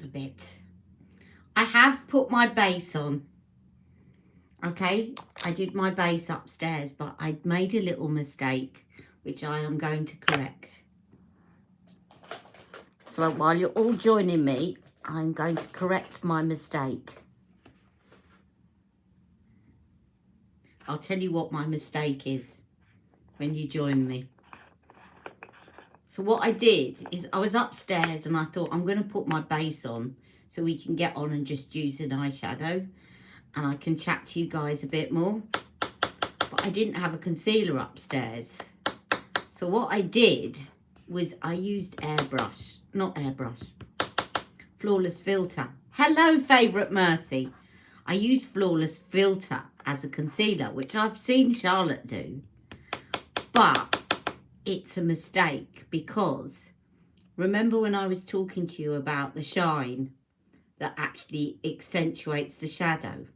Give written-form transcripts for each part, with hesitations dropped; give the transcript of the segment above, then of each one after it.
a bit. I have put my base on. Okay, I did my base upstairs, but I made a little mistake, which I am going to correct. So while you're all joining me, I'm going to correct my mistake. I'll tell you what my mistake is when you join me. So what I did is I was upstairs and I thought I'm going to put my base on so we can get on and just use an eyeshadow and I can chat to you guys a bit more. But I didn't have a concealer upstairs. So what I did was I used Flawless Filter. Hello, Favourite Mercy. I used Flawless Filter as a concealer, which I've seen Charlotte do. But it's a mistake because remember when I was talking to you about the shine that actually accentuates the shadow?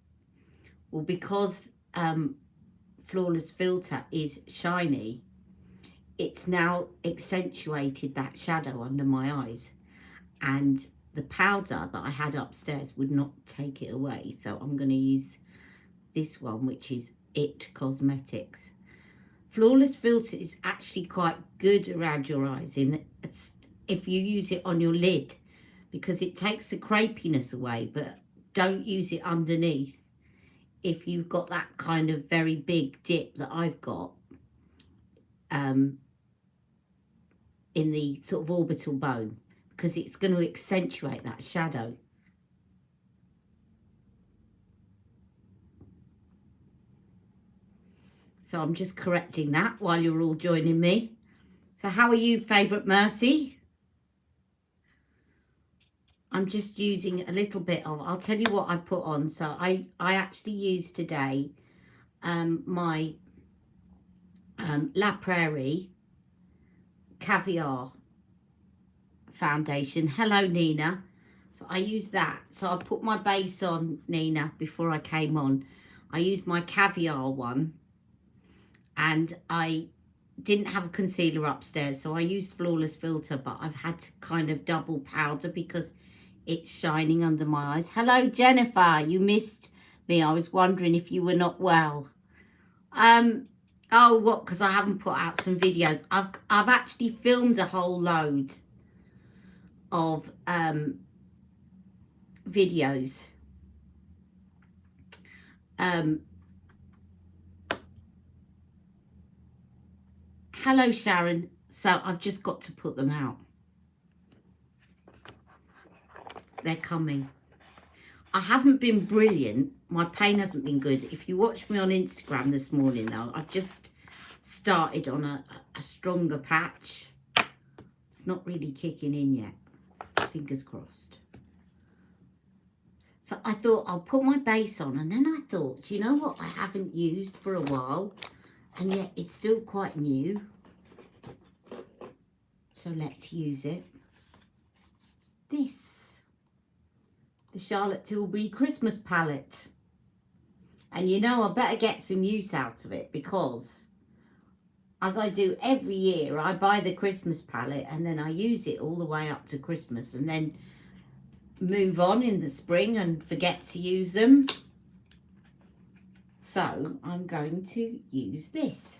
Well, because Flawless Filter is shiny, it's now accentuated that shadow under my eyes, and the powder that I had upstairs would not take it away. So I'm going to use this one, which is It Cosmetics. Flawless Filter is actually quite good around your eyes if you use it on your lid, because it takes the crepiness away, but don't use it underneath if you've got that kind of very big dip that I've got in the sort of orbital bone, because it's going to accentuate that shadow. So I'm just correcting that while you're all joining me. So how are you, Favourite Mercy? I'm just using a little bit of, I'll tell you what I put on. So I actually used today my La Prairie Caviar foundation. Hello, Nina. So I used that. So I put my base on, Nina, before I came on. I used my Caviar one. And I didn't have a concealer upstairs, so I used Flawless Filter, but I've had to kind of double powder because it's shining under my eyes. Hello, Jennifer. You missed me. I was wondering if you were not well. Oh, what? Because I haven't put out some videos. I've actually filmed a whole load of videos. Hello, Sharon. So I've just got to put them out. They're coming. I haven't been brilliant. My pain hasn't been good. If you watched me on Instagram this morning, though, I've just started on a stronger patch. It's not really kicking in yet. Fingers crossed. So I thought I'll put my base on. And then I thought, do you know what I haven't used for a while? And yet it's still quite new. So let's use it. This. The Charlotte Tilbury Christmas palette. And you know, I better get some use out of it, because as I do every year, I buy the Christmas palette and then I use it all the way up to Christmas and then move on in the spring and forget to use them. So I'm going to use this.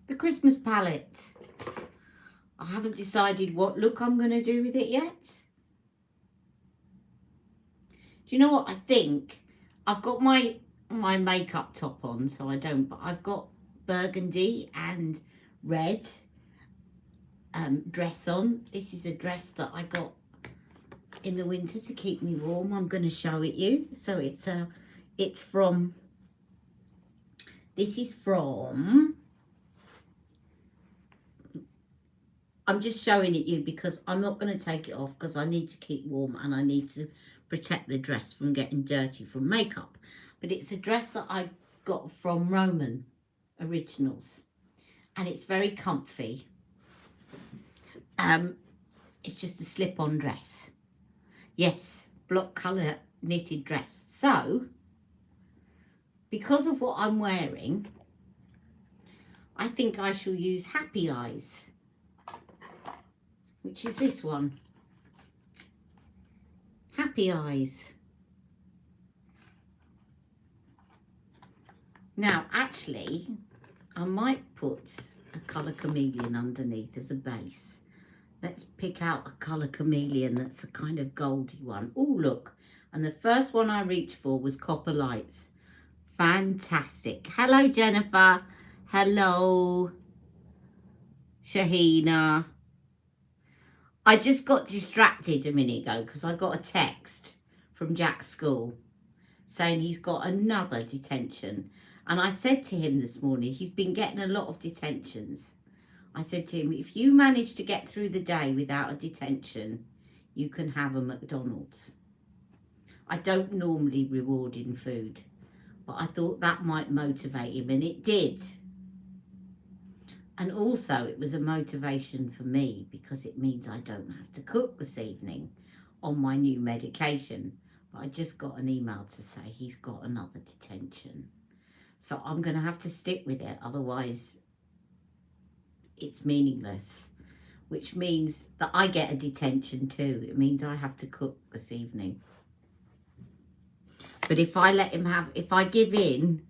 The Christmas palette. I haven't decided what look I'm going to do with it yet. Do you know what I think? I've got my makeup top on, so I don't, but I've got burgundy and red dress on. This is a dress that I got in the winter to keep me warm. I'm going to show it you. So it's from, this is from, I'm just showing it you because I'm not going to take it off because I need to keep warm and I need to protect the dress from getting dirty from makeup. But it's a dress that I got from Roman Originals and it's very comfy. It's just a slip-on dress. Yes, block colour knitted dress. So, because of what I'm wearing, I think I shall use Happy Eyes, which is this one. happy eyes. Now, actually, I might put a colour chameleon underneath as a base. Let's pick out a colour chameleon that's a kind of goldy one. Oh, look. And the first one I reached for was Copper Lights. Fantastic. Hello, Jennifer. Hello, Shahina. I just got distracted a minute ago because I got a text from Jack's school saying he's got another detention. And I said to him this morning, he's been getting a lot of detentions. I said to him, if you manage to get through the day without a detention, you can have a McDonald's. I don't normally reward in food, but I thought that might motivate him, and it did. And also it was a motivation for me because it means I don't have to cook this evening on my new medication. But I just got an email to say he's got another detention. So I'm going to have to stick with it, otherwise it's meaningless. Which means that I get a detention too. It means I have to cook this evening. But if I let him have, if I give in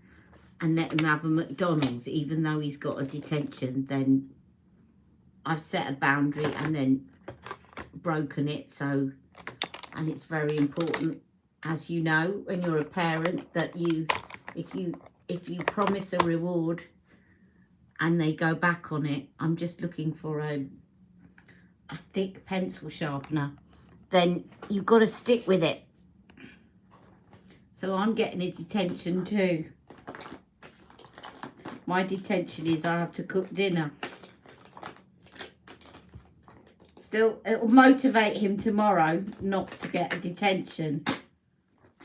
and let him have a McDonald's, even though he's got a detention, then I've set a boundary and then broken it. So, and it's very important, as you know, when you're a parent, that you, if you promise a reward and they go back on it, I'm just looking for a thick pencil sharpener, then you've got to stick with it. So I'm getting a detention too. My detention is I have to cook dinner. Still, it'll motivate him tomorrow not to get a detention.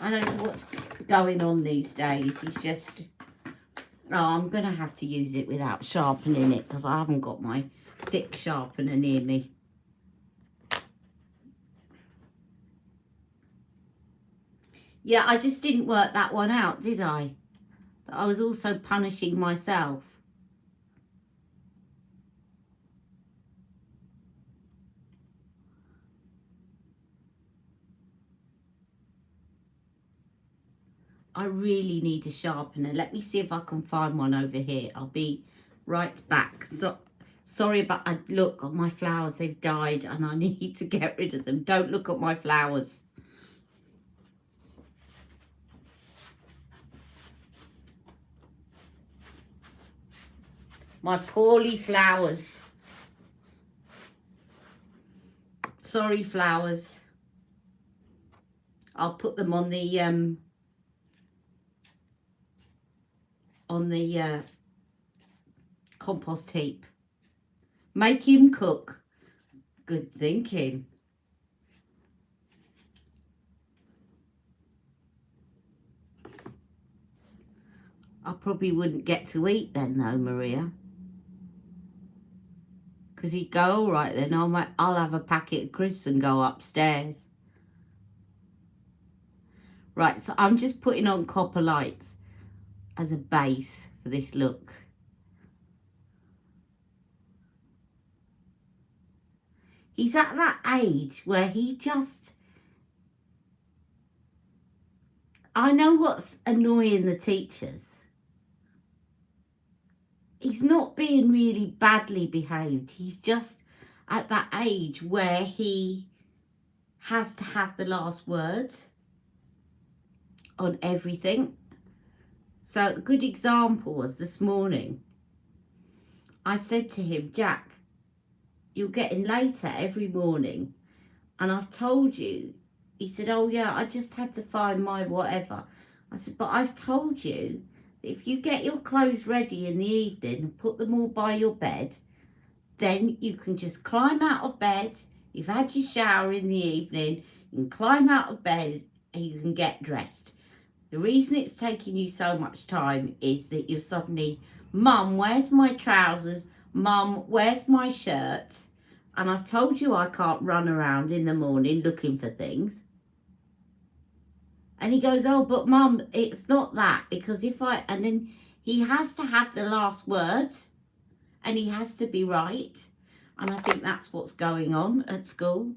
I don't know what's going on these days. He's just... Oh, I'm going to have to use it without sharpening it because I haven't got my thick sharpener near me. Yeah, I just didn't work that one out, did I? That I was also punishing myself. I really need a sharpener. Let me see if I can find one over here. I'll be right back. So, sorry about... look, my flowers, they've died and I need to get rid of them. Don't look at my flowers. My poorly flowers. Sorry, flowers. I'll put them on the compost heap. Make him cook. Good thinking. I probably wouldn't get to eat then though, Maria. Because he'd go, all right then, I'll have a packet of crisps and go upstairs. Right, so I'm just putting on Copper Lights as a base for this look. He's at that age where he just... I know what's annoying the teachers. He's not being really badly behaved. He's just at that age where he has to have the last word on everything. So a good example was this morning. I said to him, Jack, you're getting later every morning. And I've told you. He said, oh yeah, I just had to find my whatever. I said, but I've told you, if you get your clothes ready in the evening and put them all by your bed, then you can just climb out of bed. You've had your shower in the evening, you can climb out of bed and you can get dressed. The reason it's taking you so much time is that you're suddenly, Mum, where's my trousers? Mum, where's my shirt? And I've told you I can't run around in the morning looking for things. And he goes, oh, but Mum, it's not that. Because if I... And then he has to have the last word. And he has to be right. And I think that's what's going on at school.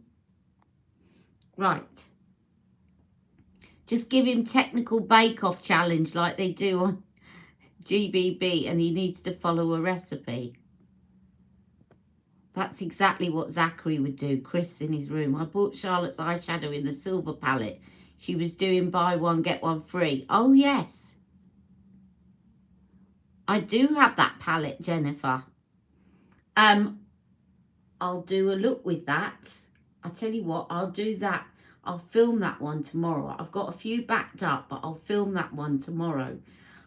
Right. Just give him technical bake-off challenge like they do on GBB, and he needs to follow a recipe. That's exactly what Zachary would do. Chris in his room. I bought Charlotte's eyeshadow in the silver palette. She was doing buy one, get one free. Oh, yes. I do have that palette, Jennifer. I'll do a look with that. I tell you what, I'll do that. I'll film that one tomorrow. I've got a few backed up, but I'll film that one tomorrow.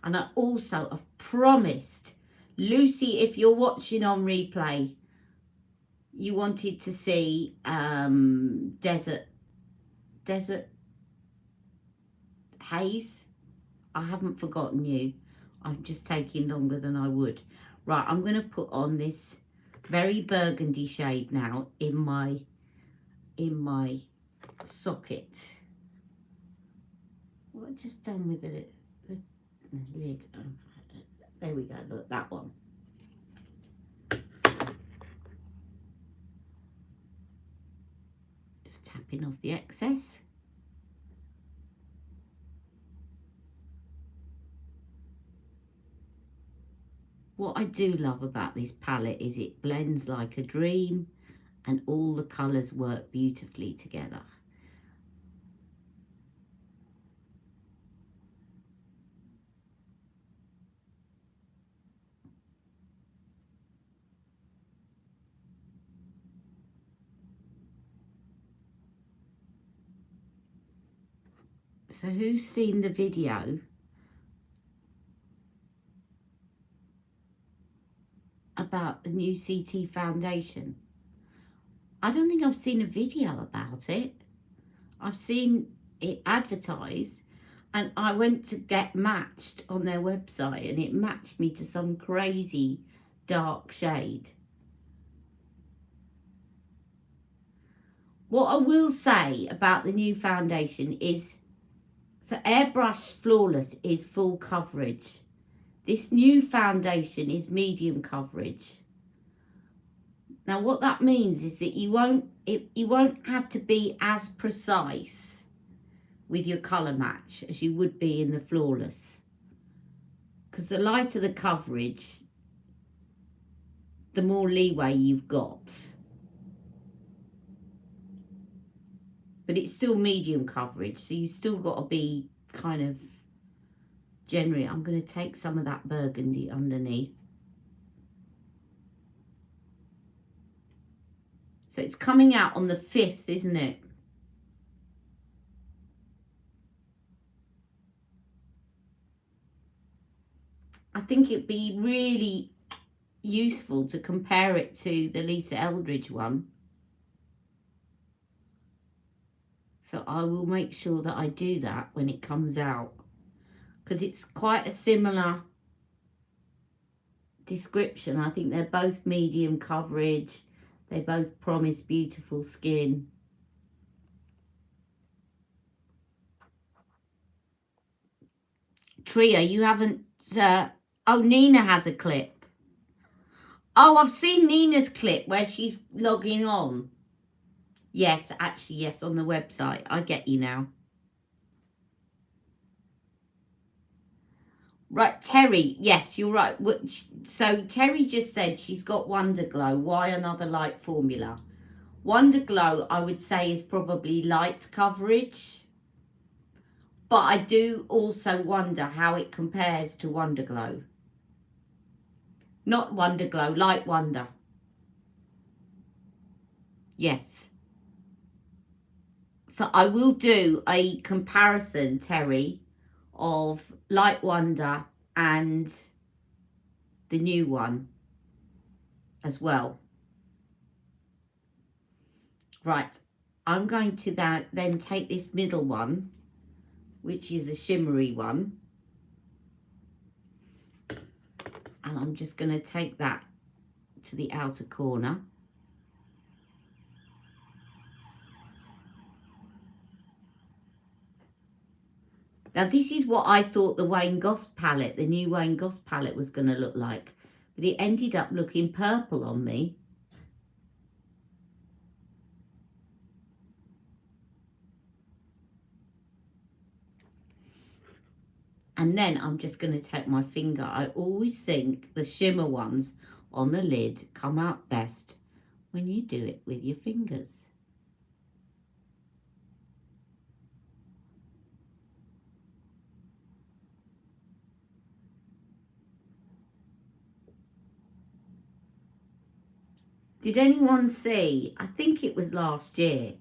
And I also have promised Lucy, if you're watching on replay, you wanted to see Desert Haze. I haven't forgotten you. I'm just taking longer than I would. Right, I'm going to put on this very burgundy shade now in my socket. What I just done with the lid? Oh, there we go. Look, that one. Just tapping off the excess. What I do love about this palette is it blends like a dream and all the colours work beautifully together. So who's seen the video about the new CT foundation? I don't think I've seen a video about it. I've seen it advertised, and I went to get matched on their website and it matched me to some crazy dark shade. What I will say about the new foundation is, so Airbrush Flawless is full coverage. This new foundation is medium coverage. Now what that means is that you won't have to be as precise with your colour match as you would be in the Flawless. Because the lighter the coverage, the more leeway you've got. But it's still medium coverage, so you still got to be kind of generally. I'm going to take some of that burgundy underneath. So it's coming out on the 5th, isn't it? I think it'd be really useful to compare it to the Lisa Eldridge one. So I will make sure that I do that when it comes out, because it's quite a similar description. I think they're both medium coverage. They both promise beautiful skin. Tria, you haven't... oh, Nina has a clip. Oh, I've seen Nina's clip where she's logging on. Yes, actually, yes, on the website. I get you now. Right, Terry, yes, you're right. So Terry just said she's got Wonder Glow. Why another light formula? Wonder Glow, I would say, is probably light coverage. But I do also wonder how it compares to Wonder Glow. Not Wonder Glow, Light Wonder. Yes. So I will do a comparison, Terry, of Light Wonder and the new one as well. Right, I'm going to then take this middle one, which is a shimmery one, and I'm just going to take that to the outer corner. Now this is what I thought the Wayne Goss palette, the new Wayne Goss palette, was going to look like, but it ended up looking purple on me. And then I'm just going to take my finger. I always think the shimmer ones on the lid come out best when you do it with your fingers. Did anyone see, I think it was last year,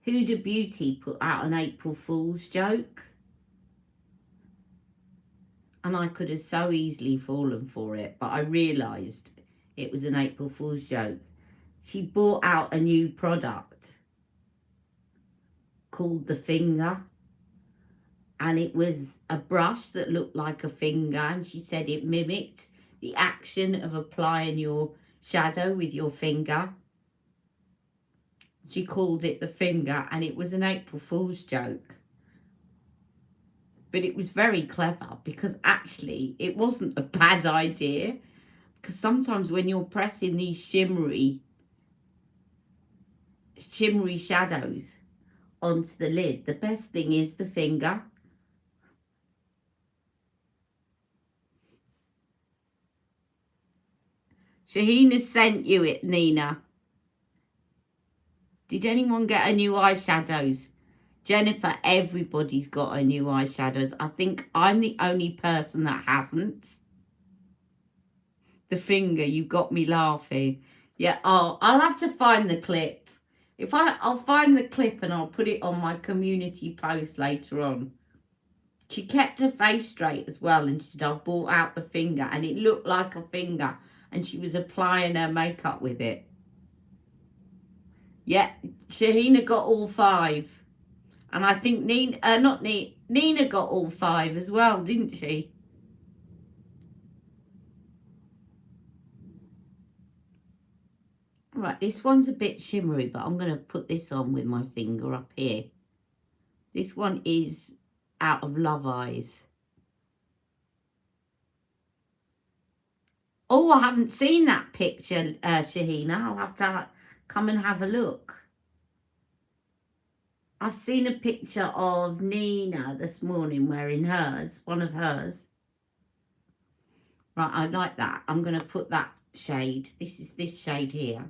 Huda Beauty put out an April Fool's joke? And I could have so easily fallen for it, but I realised it was an April Fool's joke. She brought out a new product called the Finger, and it was a brush that looked like a finger, and she said it mimicked the action of applying your shadow with your finger. She called it the Finger, and it was an April Fool's joke. But it was very clever, because actually it wasn't a bad idea, because sometimes when you're pressing these shimmery shadows onto the lid, the best thing is the finger. Shahina sent you it, Nina. Did anyone get a new eyeshadows? Jennifer, everybody's got a new eyeshadows. I think I'm the only person that hasn't. The Finger, you got me laughing. Yeah, oh, I'll have to find the clip. I'll find the clip and I'll put it on my community post later on. She kept her face straight as well, and she said, I brought out the finger, and it looked like a finger, and she was applying her makeup with it. Yeah, Shahina got all 5. And I think Nina got all 5 as well, didn't she? Right, this one's a bit shimmery, but I'm going to put this on with my finger up here. This one is out of Love Eyes. Oh, I haven't seen that picture, Shahina. I'll have to come and have a look. I've seen a picture of Nina this morning wearing hers, one of hers. Right, I like that. I'm going to put that shade. This is this shade here.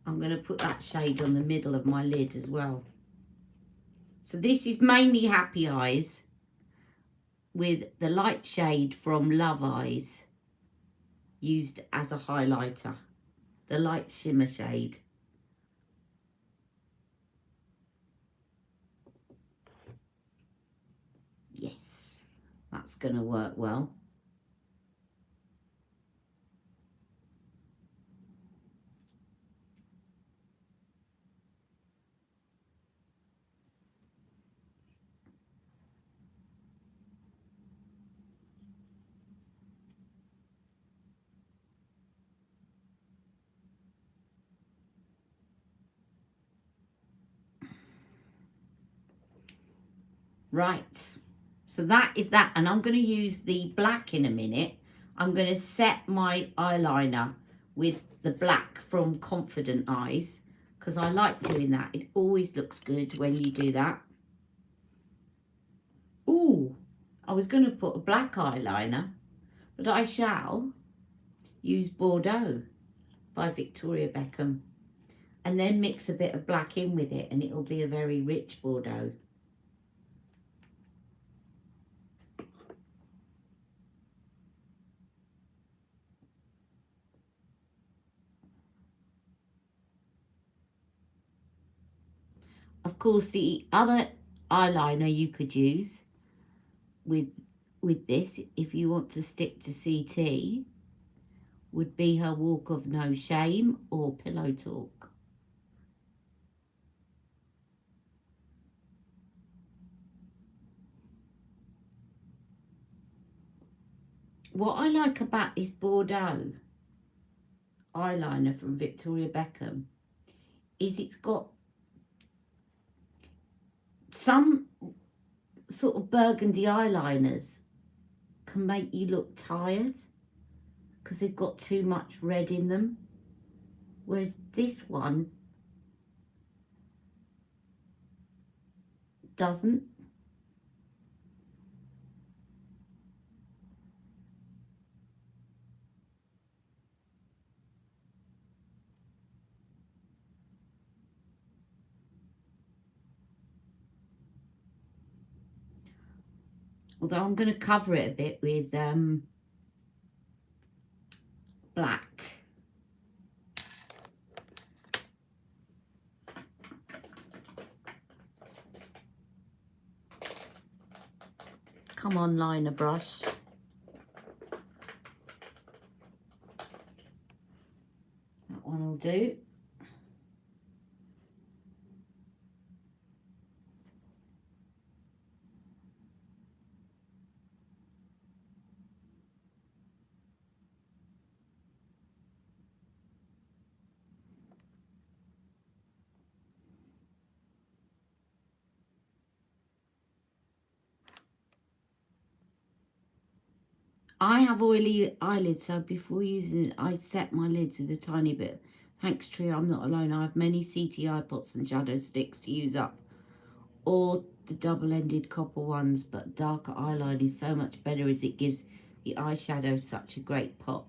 I'm going to put that shade on the middle of my lid as well. So this is mainly Happy Eyes with the light shade from Love Eyes used as a highlighter. The light shimmer shade. Yes, that's going to work well. Right, so that is that, and I'm going to use the black in a minute. I'm going to set my eyeliner with the black from Confident Eyes, because I like doing that. It always looks good when you do that. Ooh, I was going to put a black eyeliner, but I shall use Bordeaux by Victoria Beckham, and then mix a bit of black in with it, and it'll be a very rich Bordeaux. Of course, the other eyeliner you could use with this, if you want to stick to CT, would be her Walk of No Shame or Pillow Talk. What I like about this Bordeaux eyeliner from Victoria Beckham is it's got some sort of burgundy eyeliners can make you look tired because they've got too much red in them, whereas this one doesn't. Although I'm going to cover it a bit with black. Come on, liner brush. That one will do. I have oily eyelids, so before using it, I set my lids with a tiny bit. Thanks, Tree, I'm not alone. I have many CTI pots and shadow sticks to use up, or the double-ended copper ones, but darker eyeline is so much better as it gives the eyeshadow such a great pop.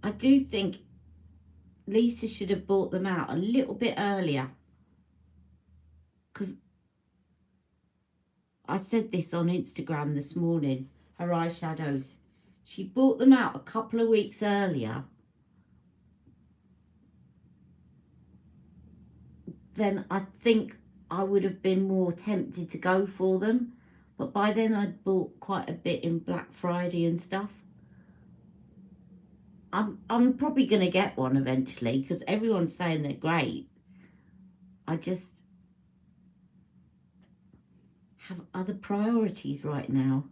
I do think Lisa should have bought them out a little bit earlier, because I said this on Instagram this morning, her eyeshadows. She bought them out a couple of weeks earlier, then I think I would have been more tempted to go for them. But by then I'd bought quite a bit in Black Friday and stuff. I'm probably going to get one eventually because everyone's saying they're great. I just have other priorities right now.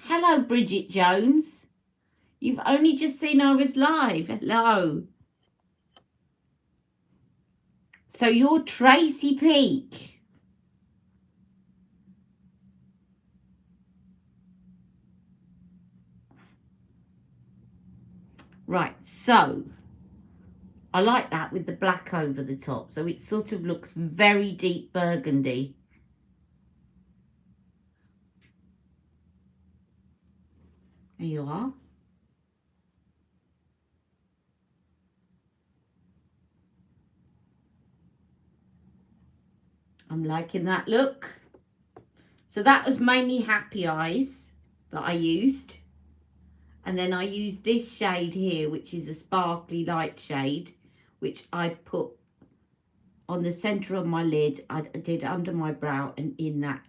Hello, Bridget Jones. You've only just seen I was live. Hello. So you're Tracy Peak. Right, so I like that with the black over the top. So it sort of looks very deep burgundy. There you are. I'm liking that look. So that was mainly Happy Eyes that I used. And then I used this shade here, which is a sparkly light shade, which I put on the centre of my lid. I did under my brow and in that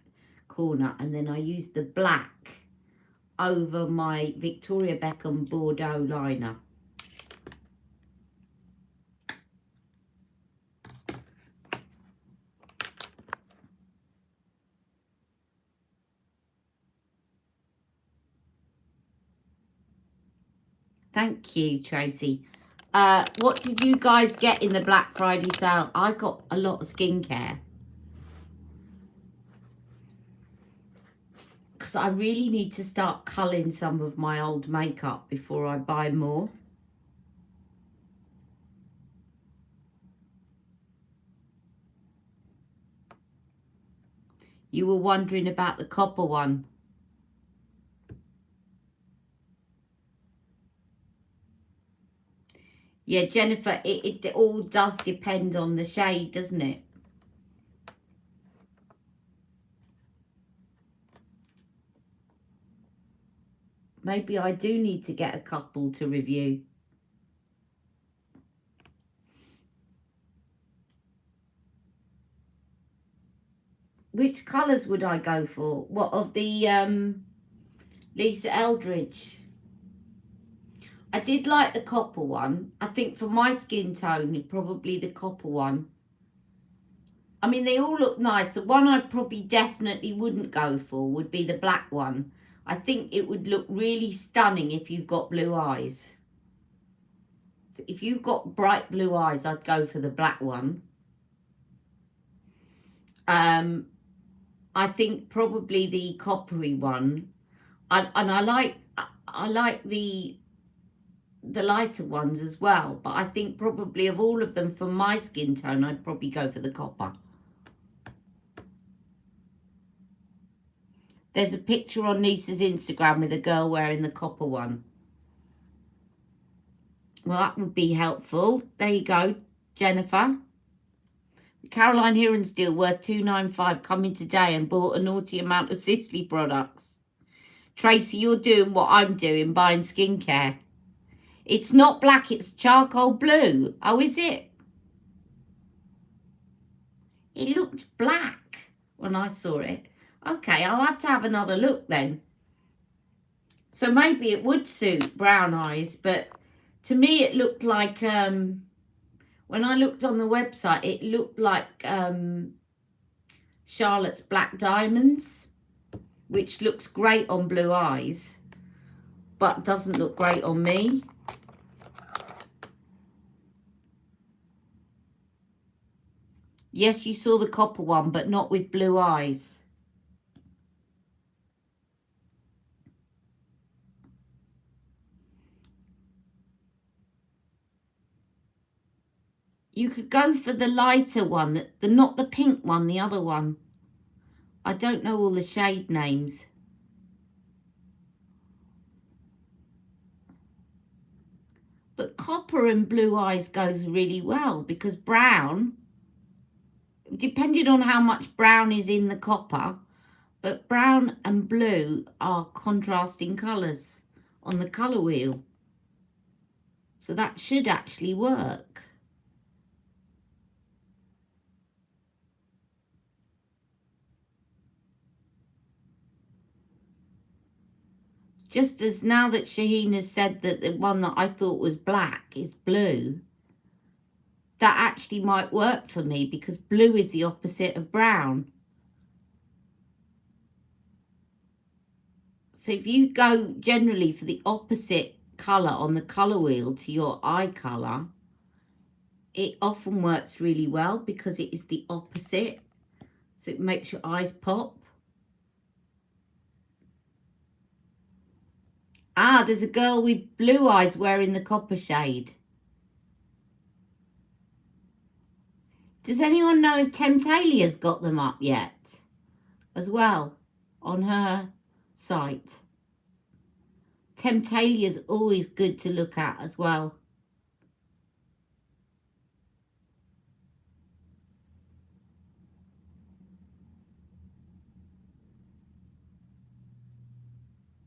corner. And then I used the black over my Victoria Beckham Bordeaux liner. Thank you, Tracy. What did you guys get in the Black Friday sale? I got a lot of skincare. Because I really need to start culling some of my old makeup before I buy more. You were wondering about the copper one. Yeah, Jennifer, it all does depend on the shade, doesn't it? Maybe I do need to get a couple to review. Which colours would I go for? What, of the Lisa Eldridge? I did like the copper one. I think for my skin tone, probably the copper one. I mean, they all look nice. The one I probably definitely wouldn't go for would be the black one. I think it would look really stunning if you've got blue eyes. If you've got bright blue eyes, I'd go for the black one. I think probably the coppery one. And I like the lighter ones as well. But I think probably of all of them, for my skin tone, I'd probably go for the copper. There's a picture on Lisa's Instagram with a girl wearing the copper one. Well, that would be helpful. There you go, Jennifer. Caroline Heron's deal worth $295 coming today and bought a naughty amount of Sisley products. Tracy, you're doing what I'm doing, buying skincare. It's not black, it's charcoal blue. Oh, is it? It looked black when I saw it. Okay, I'll have to have another look then. So maybe it would suit brown eyes, but to me it looked like, when I looked on the website, it looked like Charlotte's Black Diamonds, which looks great on blue eyes, but doesn't look great on me. Yes, you saw the copper one, but not with blue eyes. You could go for the lighter one, not the pink one, the other one. I don't know all the shade names. But copper and blue eyes goes really well because brown, depending on how much brown is in the copper, but brown and blue are contrasting colours on the colour wheel. So that should actually work. Just as now that Shaheen has said that the one that I thought was black is blue, that actually might work for me because blue is the opposite of brown. So if you go generally for the opposite colour on the colour wheel to your eye colour, it often works really well because it is the opposite. So it makes your eyes pop. Ah, there's a girl with blue eyes wearing the copper shade. Does anyone know if Temptalia's got them up yet as well on her site? Temptalia's always good to look at as well.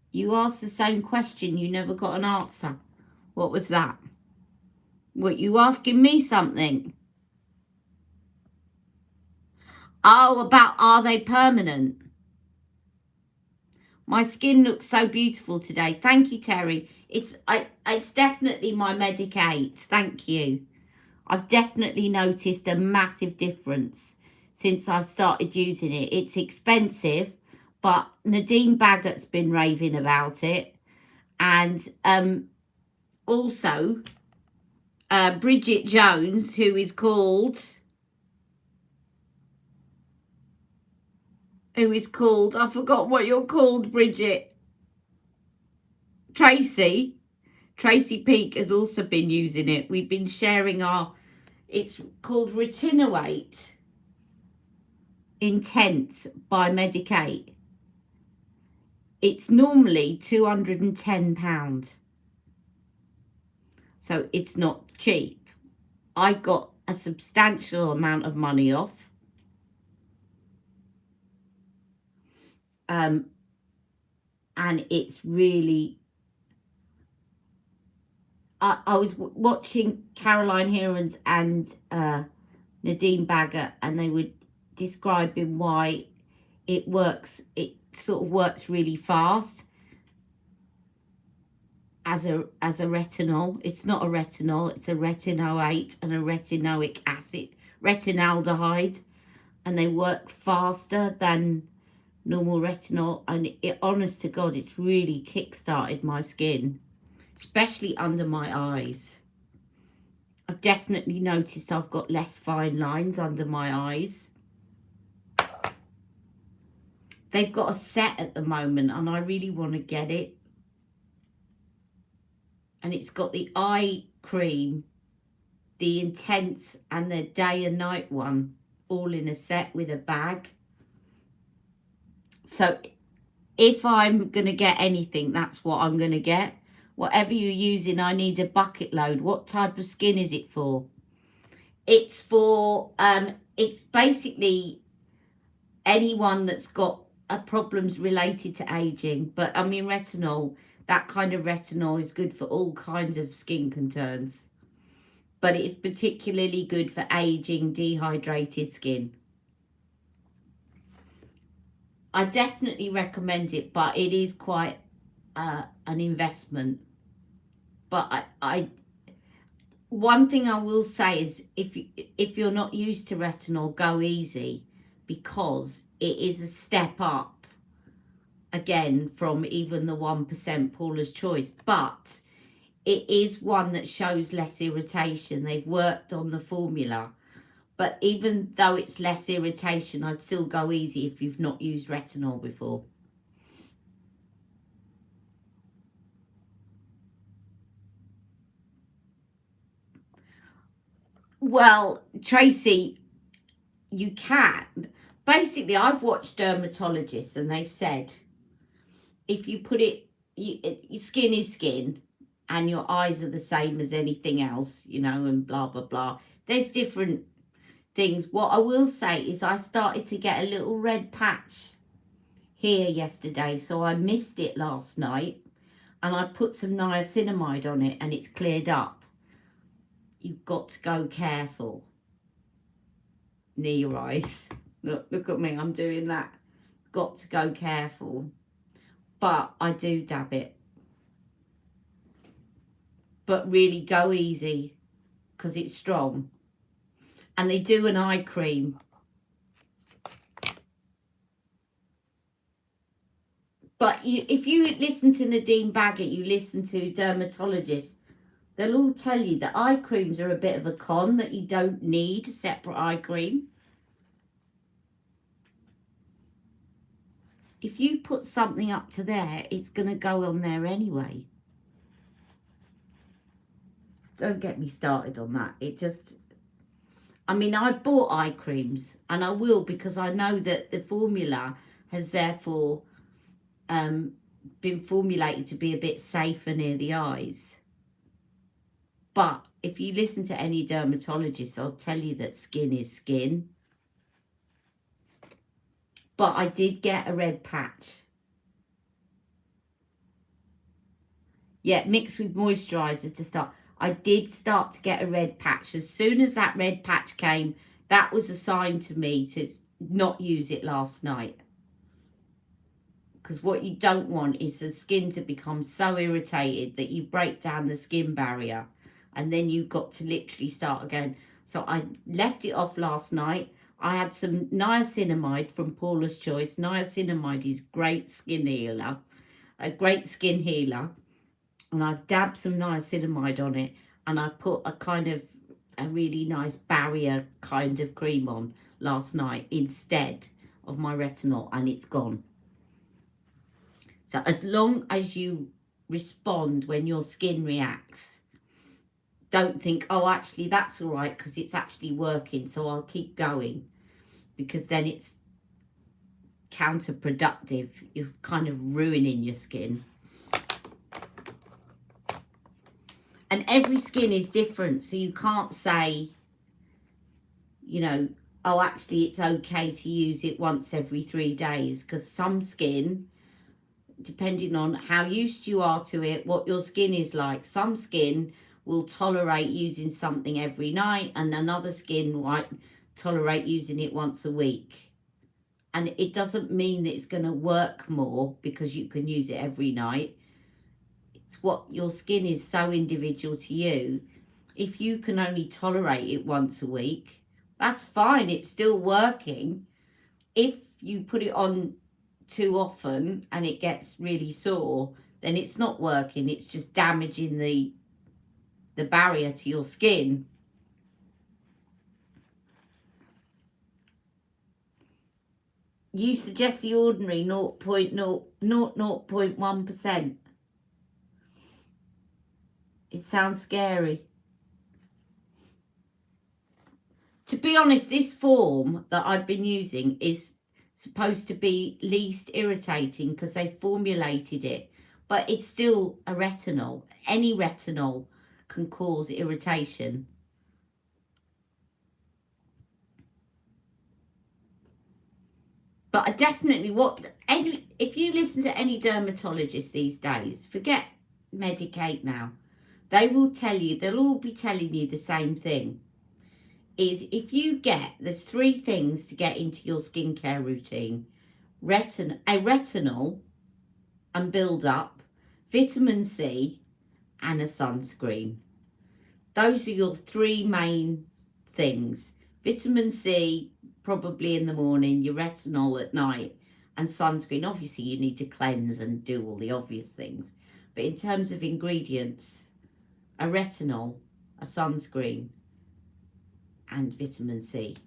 You asked the same question, you never got an answer. What was that? What, you asking me something? Oh, about are they permanent? My skin looks so beautiful today. Thank you, Terry. It's definitely my Medicaid. Thank you. I've definitely noticed a massive difference since I've started using it. It's expensive, but Nadine Baggett's been raving about it. And also Bridget Jones, who is called... I forgot what you're called, Bridget. Tracy Peak has also been using it. We've been sharing it's called Retinoate Intense by Medicaid. It's normally £210. So it's not cheap. I got a substantial amount of money off. And it's really... I was watching Caroline Heron's and Nadine Baggett, and they were describing why it works. It sort of works really fast as a retinol. It's not a retinol, it's a retinoate and a retinoic acid, retinaldehyde, and they work faster than normal retinol. And honest to God, it's really kick-started my skin, especially under my eyes. I've definitely noticed I've got less fine lines under my eyes. They've got a set at the moment and I really want to get it. And it's got the eye cream, the intense and the day and night one, all in a set with a bag. So if I'm going to get anything, that's what I'm going to get. Whatever you're using, I need a bucket load. What type of skin is it for? It's for, it's basically anyone that's got problems related to aging. But I mean, retinol, that kind of retinol is good for all kinds of skin concerns. But it's particularly good for aging, dehydrated skin. I definitely recommend it, but it is quite an investment. But one thing I will say is if you're not used to retinol, go easy, because it is a step up again from even the 1% Paula's Choice, but it is one that shows less irritation. They've worked on the formula, but even though it's less irritation, I'd still go easy if you've not used retinol before. Well, Tracy, you can. Basically, I've watched dermatologists and they've said if you put it, your skin is skin and your eyes are the same as anything else, you know, and blah, blah, blah. There's different things. What I will say is I started to get a little red patch here yesterday, so I missed it last night and I put some niacinamide on it and it's cleared up. You've got to go careful near your eyes. Look at me, I'm doing that. Got to go careful. But I do dab it. But really go easy because it's strong. And they do an eye cream. But if you listen to Nadine Baggett, you listen to dermatologists, they'll all tell you that eye creams are a bit of a con, that you don't need a separate eye cream. If you put something up to there, it's going to go on there anyway. Don't get me started on that. It just, I mean, I bought eye creams and I will, because I know that the formula has therefore been formulated to be a bit safer near the eyes. But if you listen to any dermatologist, they'll tell you that skin is skin. But I did get a red patch. Yeah, mixed with moisturiser to start. I did start to get a red patch. As soon as that red patch came, that was a sign to me to not use it last night. Because what you don't want is the skin to become so irritated that you break down the skin barrier. And then you've got to literally start again. So I left it off last night. I had some niacinamide from Paula's Choice. Niacinamide is great skin healer. A great skin healer. And I dabbed some niacinamide on it. And I put a kind of a really nice barrier kind of cream on last night instead of my retinol. And it's gone. So as long as you respond when your skin reacts, don't think, oh, actually, that's all right because it's actually working, so I'll keep going, because then it's counterproductive. You're kind of ruining your skin. And every skin is different, so you can't say, you know, oh, actually, it's okay to use it once every 3 days, because some skin, depending on how used you are to it, what your skin is like, some skin will tolerate using something every night and another skin might tolerate using it once a week. And it doesn't mean that it's going to work more because you can use it every night. It's what your skin is so individual to you. If you can only tolerate it once a week, that's fine. It's still working. If you put it on too often and it gets really sore, then it's not working. It's just damaging the barrier to your skin. You suggest the ordinary 0.1%. It sounds scary. To be honest, this form that I've been using is supposed to be least irritating because they formulated it, but it's still a retinol. Any retinol can cause irritation. But I definitely, if you listen to any dermatologist these days, forget Medicate now. They will tell you, they'll all be telling you the same thing. Is if you there's 3 things to get into your skincare routine. A retinol and build up, vitamin C and a sunscreen. Those are your 3 main things. Vitamin C probably in the morning, your retinol at night, and sunscreen. Obviously you need to cleanse and do all the obvious things, but in terms of ingredients, a retinol, a sunscreen and vitamin C.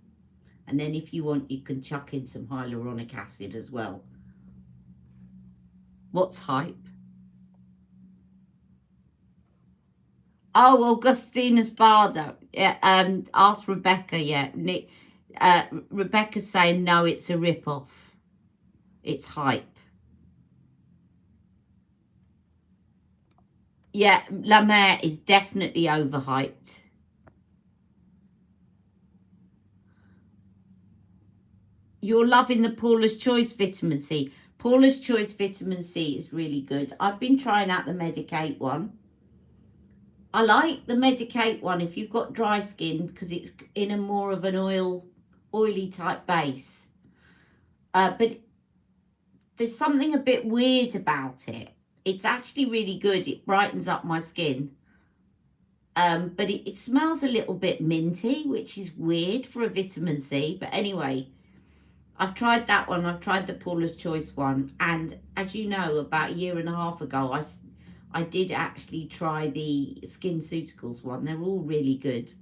And then if you want, you can chuck in some hyaluronic acid as well. What's hype? Oh, Augustinus Bardo. Yeah, ask Rebecca. Yeah, Rebecca's saying no, it's a rip-off. It's hype. Yeah, La Mer is definitely overhyped. You're loving the Paula's Choice vitamin C. Paula's Choice vitamin C is really good. I've been trying out the Medicate one. I like the Medicate one if you've got dry skin because it's in a more of an oily type base. But there's something a bit weird about it. It's actually really good. It brightens up my skin. But it smells a little bit minty, which is weird for a vitamin C. But anyway, I've tried that one. I've tried the Paula's Choice one. And as you know, about 1.5 years ago, I did actually try the SkinCeuticals one. They're all really good.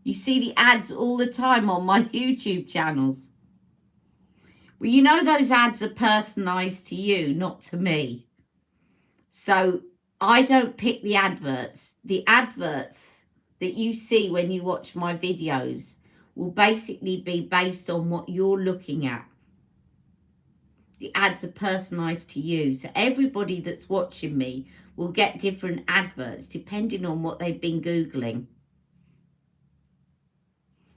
You see the ads all the time on my YouTube channels. Well, you know those ads are personalised to you, not to me. So I don't pick the adverts. The adverts that you see when you watch my videos will basically be based on what you're looking at. The ads are personalised to you. So everybody that's watching me will get different adverts depending on what they've been Googling.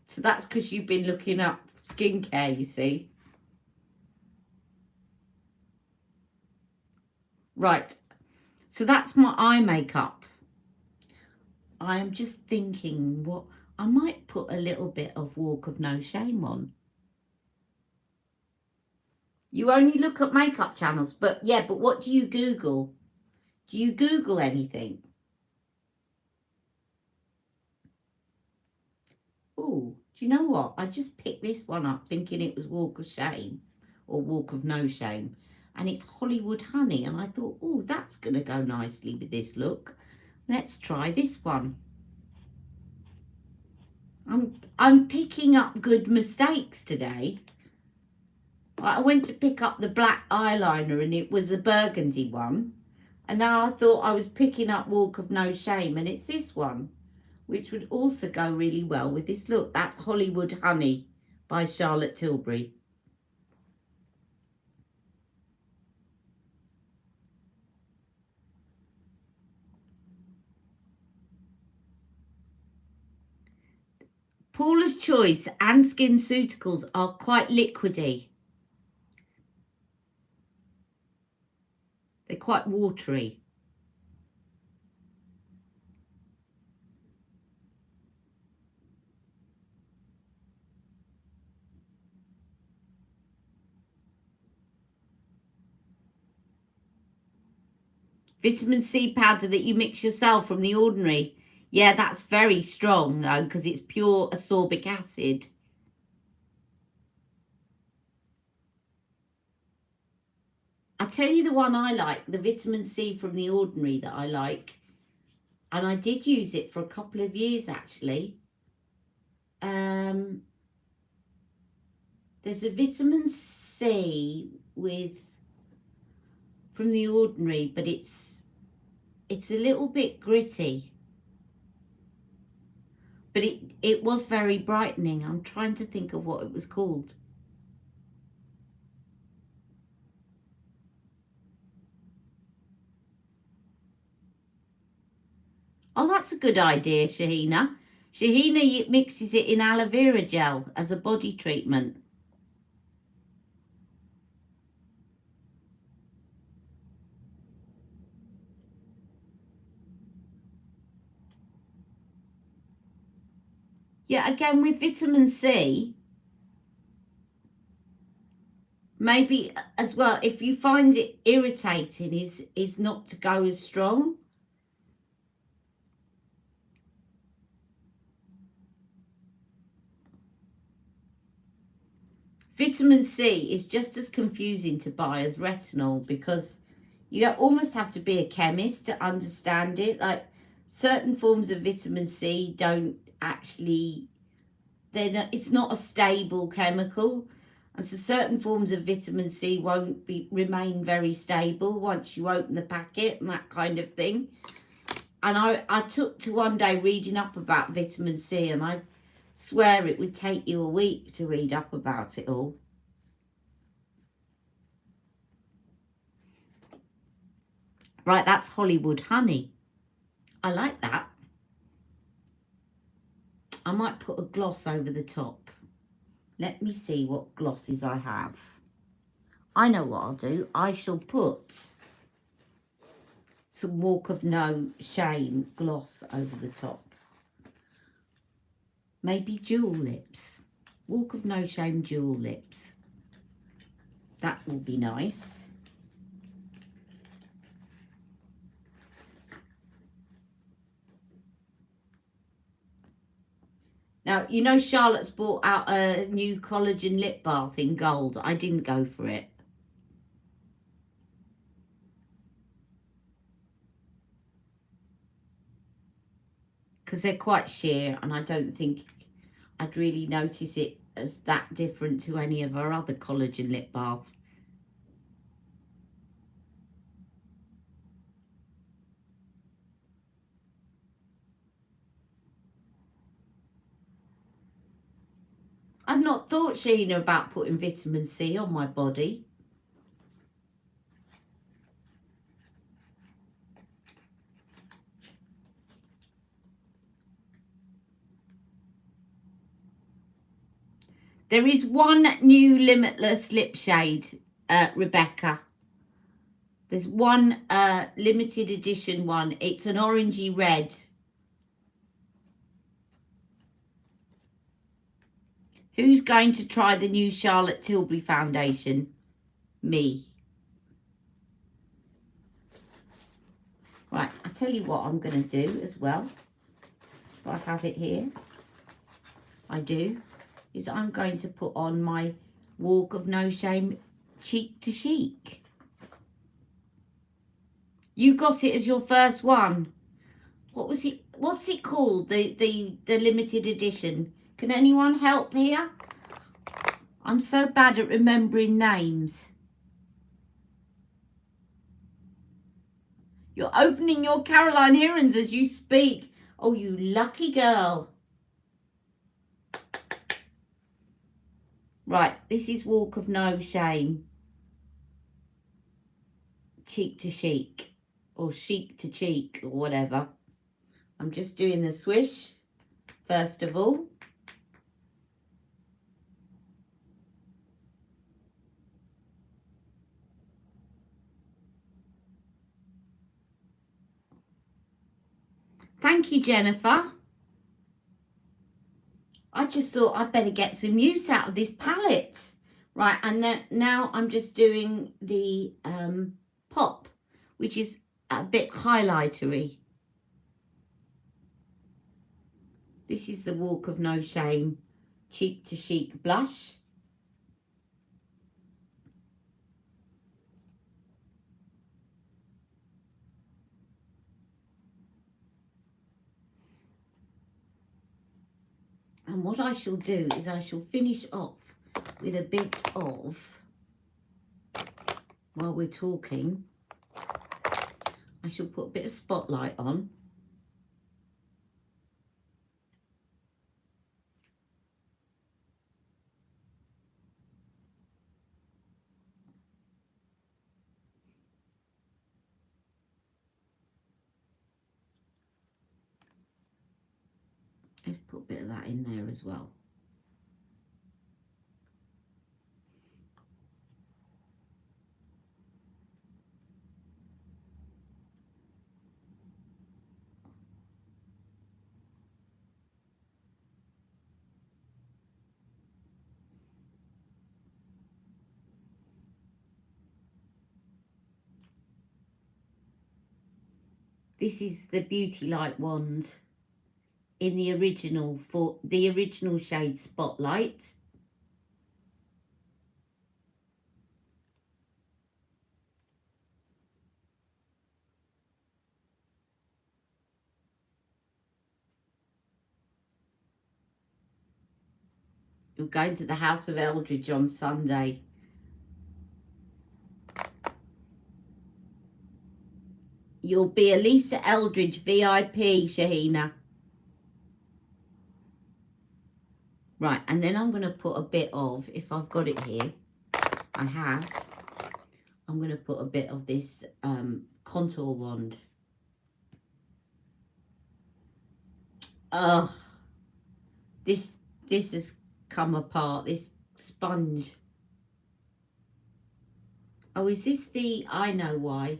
So that's because you've been looking up skincare, you see. Right. So that's my eye makeup. I'm just thinking what I might put a little bit of Walk of No Shame on. You only look at makeup channels, but what do you Google? Do you Google anything? Oh, do you know what? I just picked this one up thinking it was Walk of Shame or Walk of No Shame. And it's Hollywood Honey. And I thought, oh, that's going to go nicely with this look. Let's try this one. I'm picking up good mistakes today. I went to pick up the black eyeliner and it was a burgundy one. And now I thought I was picking up Walk of No Shame and it's this one, which would also go really well with this look. That's Hollywood Honey by Charlotte Tilbury. Paula's Choice and SkinCeuticals are quite liquidy. They're quite watery. Vitamin C powder that you mix yourself from The Ordinary. Yeah, that's very strong though because it's pure ascorbic acid. I tell you the one I like, the vitamin C from The Ordinary that I like. And I did use it for a couple of years actually. There's a vitamin C from The Ordinary, but it's a little bit gritty. But it was very brightening. I'm trying to think of what it was called. Oh, that's a good idea, Shahina. Shahina mixes it in aloe vera gel as a body treatment. Yeah, again, with vitamin C, maybe as well, if you find it irritating, is not to go as strong. Vitamin C is just as confusing to buy as retinol because you almost have to be a chemist to understand it. Like certain forms of vitamin C don't actually, it's not a stable chemical. And so certain forms of vitamin C won't remain very stable once you open the packet and that kind of thing. And I took to one day reading up about vitamin C, and I swear it would take you a week to read up about it all. Right, that's Hollywood honey. I like that. I might put a gloss over the top. Let me see what glosses I have. I know what I'll do. I shall put some Walk of No Shame gloss over the top. Maybe jewel lips. Walk of No Shame jewel lips. That will be nice. Now, you know Charlotte's brought out a new collagen lip bath in gold. I didn't go for it. Because they're quite sheer, and I don't think I'd really notice it as that different to any of our other collagen lip baths. I've not thought, Sheena, about putting vitamin C on my body. There is one new Limitless lip shade, Rebecca. There's one limited edition one. It's an orangey red. Who's going to try the new Charlotte Tilbury foundation? Me. Right, I'll tell you what I'm going to do as well. If I have it here. I do. Is I'm going to put on my Walk of No Shame Cheek to Chic. You got it as your first one. What was it? What's it called? The limited edition. Can anyone help here? I'm so bad at remembering names. You're opening your Caroline Herons as you speak. Oh, you lucky girl. Right, this is Walk of No Shame. Cheek to Chic. Or Chic to Cheek, or whatever. I'm just doing the swish, first of all. Thank you, Jennifer. I just thought I'd better get some use out of this palette. Right, and then now I'm just doing the pop, which is a bit highlightery. This is the Walk of No Shame Cheek to Chic blush. And what I shall do is I shall finish off with a bit of, while we're talking, I shall put a bit of spotlight on. a bit of that in there as well. This is the Beauty Light wand in the original, for the original shade Spotlight. You're going to the House of Eldridge on Sunday. You'll be a Lisa Eldridge VIP, Shahina. Right, and then I'm going to put a bit of, if I've got it here, I have, I'm going to put a bit of this contour wand. Oh, this has come apart, this sponge. Oh, is this the, I know why.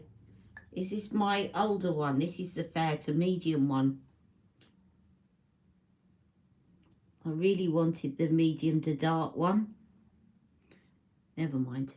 Is this my older one? This is the fair to medium one. I really wanted the medium to dark one. Never mind.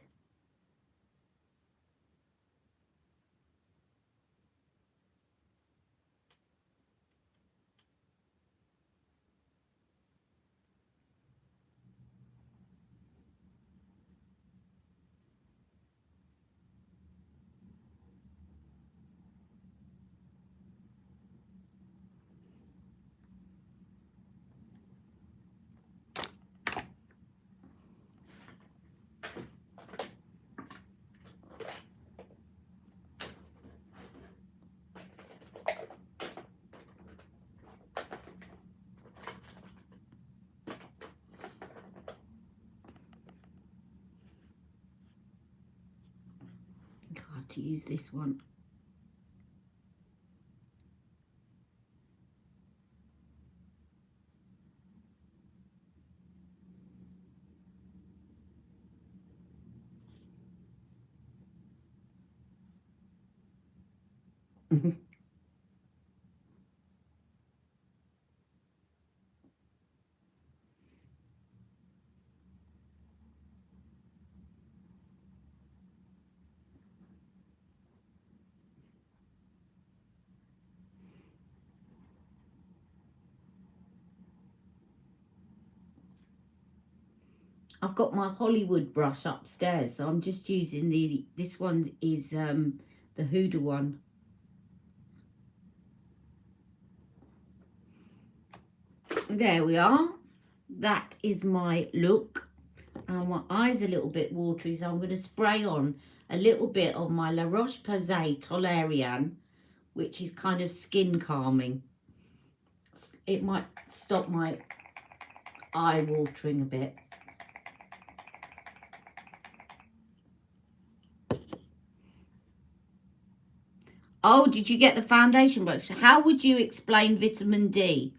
God, to use this one. I've got my Hollywood brush upstairs, so I'm just using this one is the Huda one. There we are. That is my look. And my eye's a little bit watery, so I'm going to spray on a little bit of my La Roche-Posay Toleriane, which is kind of skin calming. It might stop my eye watering a bit. Oh, did you get the foundation brush? How would you explain vitamin D?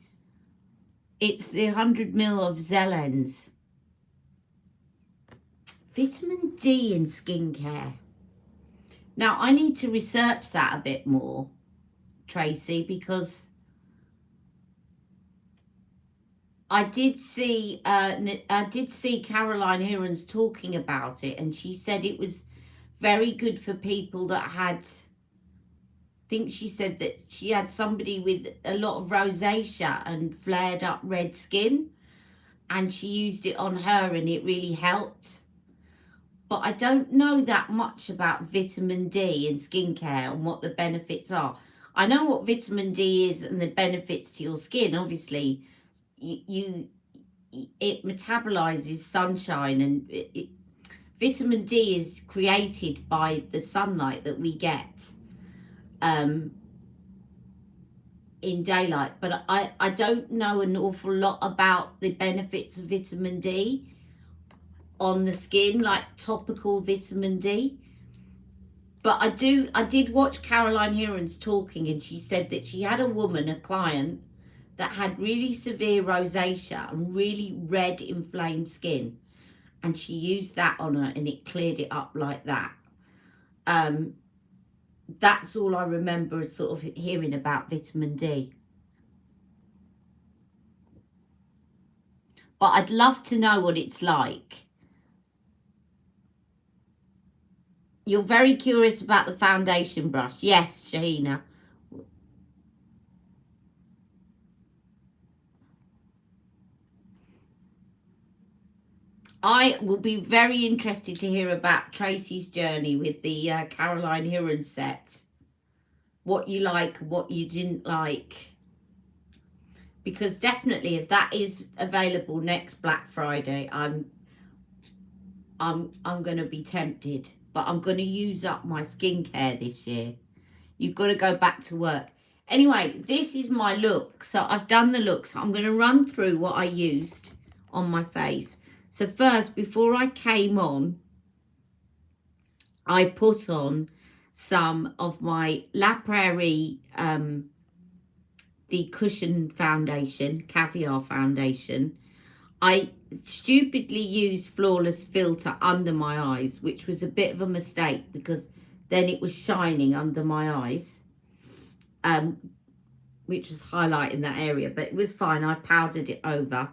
It's the 100 ml of Zellens. Vitamin D in skincare. Now, I need to research that a bit more, Tracy, because I did see Caroline Hirons talking about it, and she said it was very good for people that had, I think she said that she had somebody with a lot of rosacea and flared up red skin, and she used it on her and it really helped. But I don't know that much about vitamin D in skincare and what the benefits are. I know what vitamin D is and the benefits to your skin. Obviously, it metabolizes sunshine, and vitamin D is created by the sunlight that we get in daylight. But I don't know an awful lot about the benefits of vitamin D on the skin, like topical vitamin D. But I did watch Caroline Hirons talking, and she said that she had a woman, a client, that had really severe rosacea and really red inflamed skin, and she used that on her and it cleared it up like that. That's all I remember sort of hearing about vitamin D. But I'd love to know what it's like. You're very curious about the foundation brush. Yes, Shahina. I will be very interested to hear about Tracy's journey with the Caroline Hirons set. What you like, what you didn't like. Because definitely if that is available next Black Friday, I'm going to be tempted. But I'm going to use up my skincare this year. You've got to go back to work. Anyway, this is my look. So I've done the look. So I'm going to run through what I used on my face. So first, before I came on, I put on some of my La Prairie, the Cushion Foundation, Caviar Foundation. I stupidly used Flawless Filter under my eyes, which was a bit of a mistake because then it was shining under my eyes, which was highlighting that area, but it was fine. I powdered it over.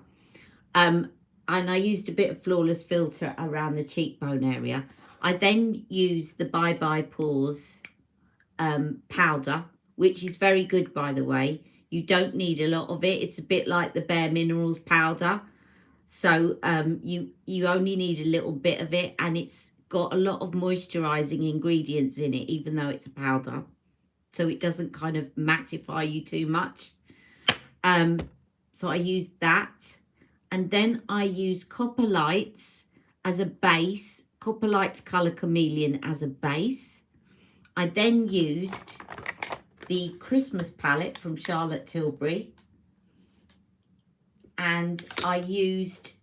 And I used a bit of Flawless Filter around the cheekbone area. I then used the Bye Bye Pores powder, which is very good, by the way. You don't need a lot of it. It's a bit like the Bare Minerals powder. So you only need a little bit of it, and it's got a lot of moisturizing ingredients in it, even though it's a powder. So it doesn't kind of mattify you too much. So I used that. And then I used Copper Lights as a base, Copper Lights Colour Chameleon as a base. I then used the Christmas palette from Charlotte Tilbury. And I used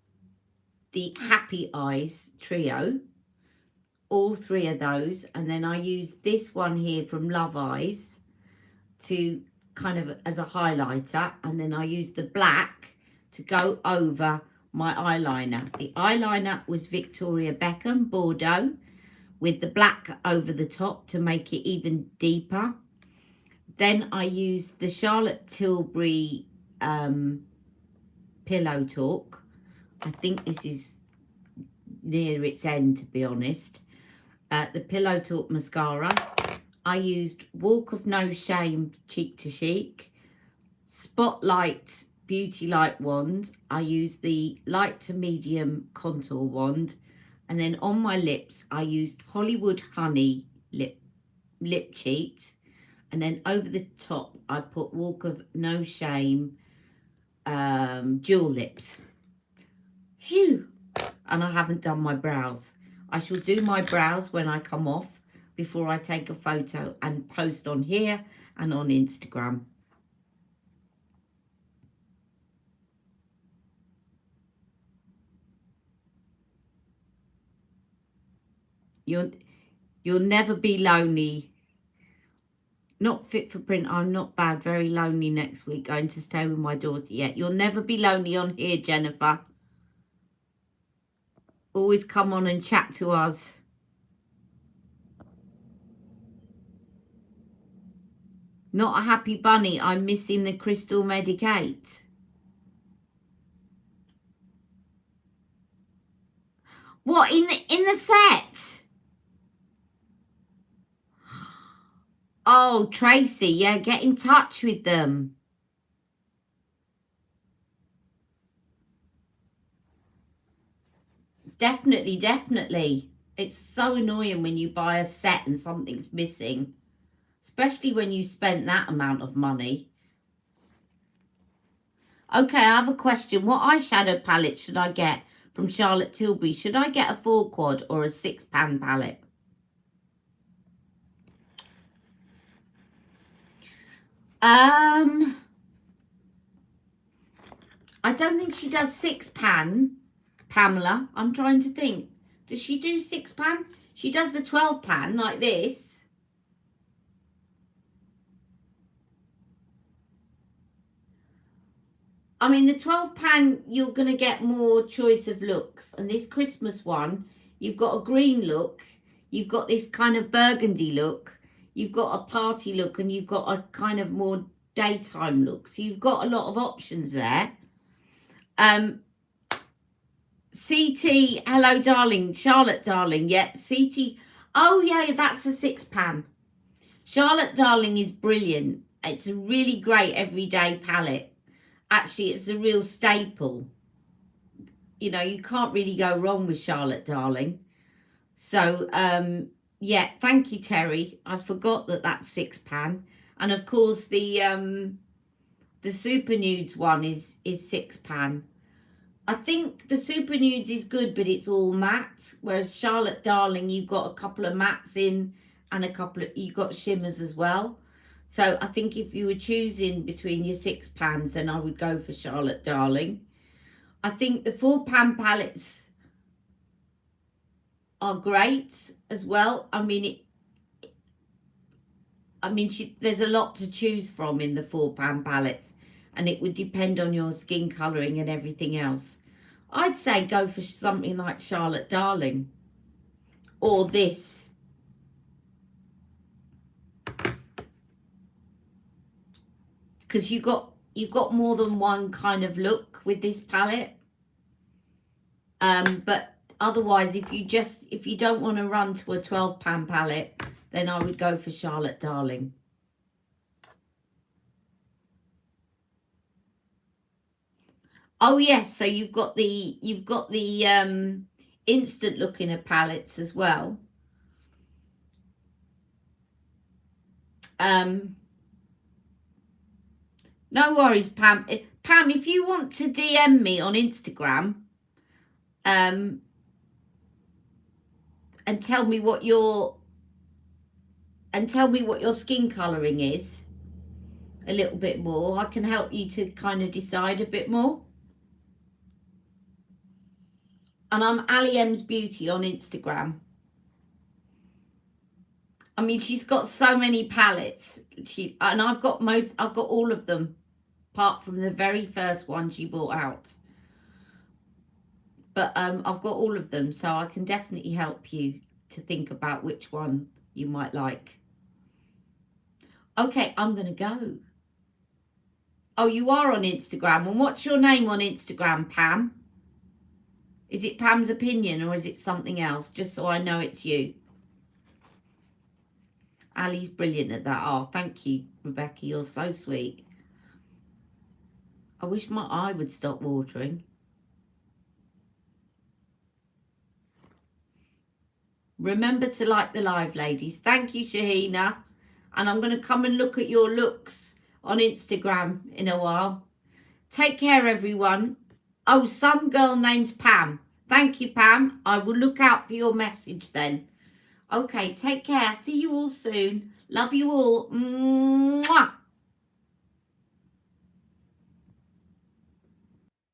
the Happy Eyes trio, all three of those. And then I used this one here from Love Eyes to kind of as a highlighter. And then I used the black to go over my eyeliner. The eyeliner was Victoria Beckham Bordeaux with the black over the top to make it even deeper. Then I used the Charlotte Tilbury Pillow Talk. I think this is near its end, to be honest. The Pillow Talk mascara. I used Walk of No Shame Cheek to Chic. Spotlight Beauty Light wand. I used the light to medium contour wand. And then on my lips, I used Hollywood Honey lip cheat. And then over the top, I put Walk of No Shame Jewel Lips. Phew. And I haven't done my brows. I shall do my brows when I come off before I take a photo and post on here and on Instagram. You'll never be lonely. Not fit for print. I'm not bad. Very lonely next week. Going to stay with my daughter. Yeah, you'll never be lonely on here, Jennifer. Always come on and chat to us. Not a happy bunny. I'm missing the Crystal Medicate. What, in the set? Oh, Tracy, yeah, get in touch with them. Definitely, definitely. It's so annoying when you buy a set and something's missing. Especially when you spent that amount of money. Okay, I have a question. What eyeshadow palette should I get from Charlotte Tilbury? Should I get a 4-quad or a 6-pan palette? I don't think she does 6-pan, Pamela. I'm trying to think. Does she do 6-pan? She does the 12-pan like this. I mean, the £12, you're going to get more choice of looks. And this Christmas one, you've got a green look. You've got this kind of burgundy look. You've got a party look, and you've got a kind of more daytime look. So you've got a lot of options there. CT, hello, darling. Charlotte, darling. Yeah, CT. Oh, yeah, that's a £6. Charlotte, darling is brilliant. It's a really great everyday palette. Actually, it's a real staple. You know, you can't really go wrong with Charlotte, darling. So, yeah, thank you, Terry. I forgot that that's £6. And of course, the Super Nudes one is £6. I think the Super Nudes is good, but it's all matte. Whereas Charlotte, darling, you've got a couple of mattes in and you've got shimmers as well. So I think if you were choosing between your £6, then I would go for Charlotte, darling. I think the £4 palettes are great as well. I mean, there's a lot to choose from in the £4 palettes, and it would depend on your skin colouring and everything else. I'd say go for something like Charlotte, darling, or this. Because you've got more than one kind of look with this palette. But otherwise, if you don't want to run to a £12 palette, then I would go for Charlotte, darling. Oh yes, so you've got the instant look in a palettes as well. No worries, Pam. Pam, if you want to DM me on Instagram, and tell me what your skin colouring is a little bit more, I can help you to kind of decide a bit more. And I'm Ali M's Beauty on Instagram. I mean, she's got so many palettes. And I've got all of them, apart from the very first one she brought out. But I've got all of them, so I can definitely help you to think about which one you might like. Okay, I'm going to go. Oh, you are on Instagram. And what's your name on Instagram, Pam? Is it Pam's Opinion, or is it something else? Just so I know it's you. Ali's brilliant at that. Oh, thank you, Rebecca. You're so sweet. I wish my eye would stop watering. Remember to like the live, ladies. Thank you, Shahina. And I'm going to come and look at your looks on Instagram in a while. Take care, everyone. Oh, some girl named Pam. Thank you, Pam. I will look out for your message then. Okay, take care. See you all soon. Love you all. Mwah.